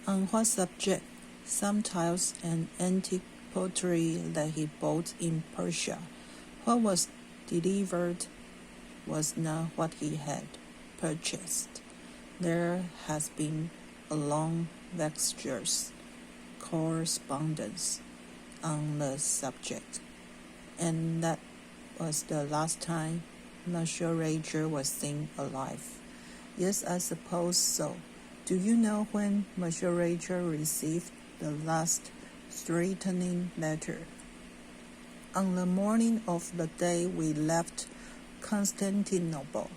On what subject? Some tiles and antique pottery that he bought in Persia. What was delivered was not what he had purchased. There has been a long, vexatious correspondence on the subject, and that was the last time Monsieur Rager was seen alive. Yes, I suppose so. Do you know when Monsieur Rager received the last threatening letter? On the morning of the day we left Constantinople.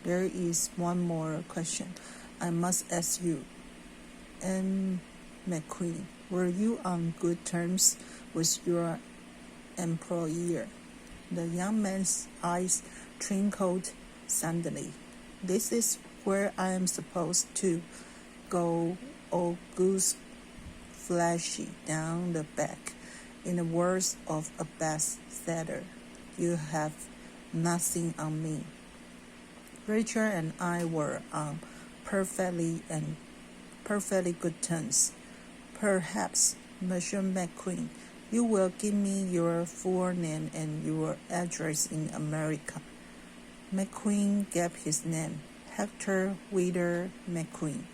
There is one more question I must ask you. Anne McQueen, were you on good terms with your employer? The young man's eyes twinkled suddenly. This is where I am supposed to go all goose flashy down the back. In the words of a bestseller, you have nothing on me. Rachel and I were on perfectly good terms. Perhaps, Monsieur McQueen, you will give me your full name and your address in America. McQueen gave his name, Hector Wheeler McQueen,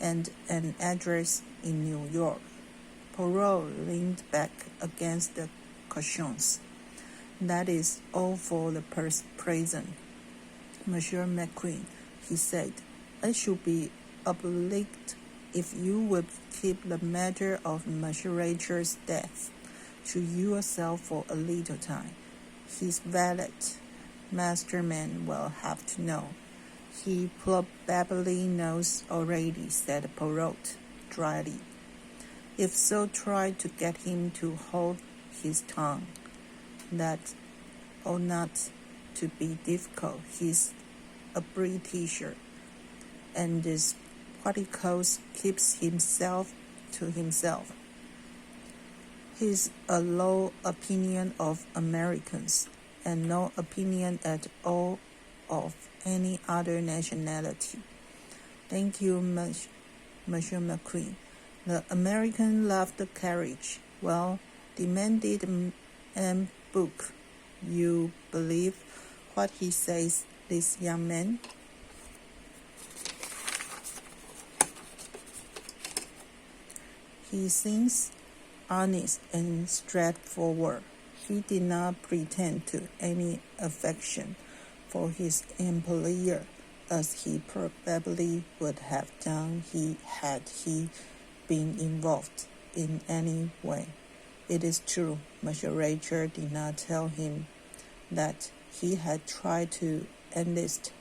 and an address in New York. Poirot leaned back against the cushions. That is all for the present, Monsieur McQueen, he said. I should be obliged if you would keep the matter of Monsieur Rager's death to yourself for a little time. His valet, Masterman, will have to know. He probably knows already, said Poirot dryly. If so, try to get him to hold his tongue. That ought not to be difficult. He's a Britisher, and is what he calls keeps himself to himself. He's a low opinion of Americans, and no opinion at all of any other nationality. Thank you, Monsieur McQueen. The American left the carriage. Well, demanded Anne Book. You believe what he says, this young man? He seems honest and straightforward. He did not pretend to any affection for his employer, as he probably would have done had he been involved in any way. It is true, Monsieur Rager did not tell him that he had tried to enlist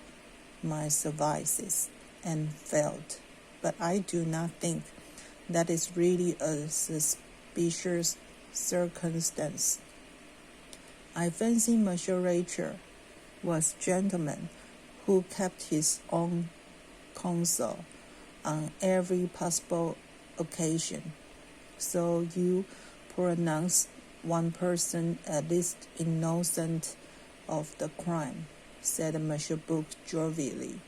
my services and failed, but I do not think that is really a suspicious circumstance. I fancy Monsieur Rager was a gentleman who kept his own counsel on every possible occasion. So you pronounce one person at least innocent of the crime, said Monsieur Book jovially.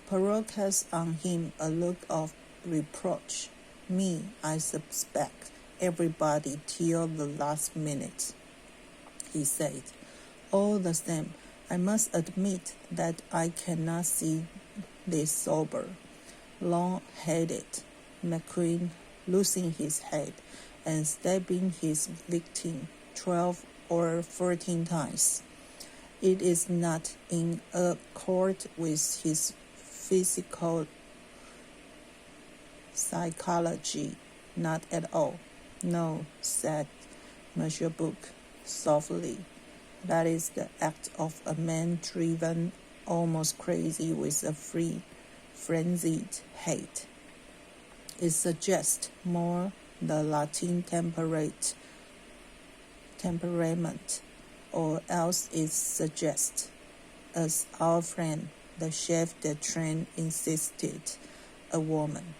Poirot cast on him a look of reproach. Me, I suspect everybody till the last minute, he said. All the same, I must admit that I cannot see this sober, long-headed McQueen losing his head and stabbing his victim 12 or 14 times. It is not in accord with his physical psychology, not at all. No, said Monsieur Book softly. That is the act of a man driven almost crazy with a frenzied hate. It suggests more the Latin temperament, or else it suggests, as our friend, the chef de train insisted, a woman.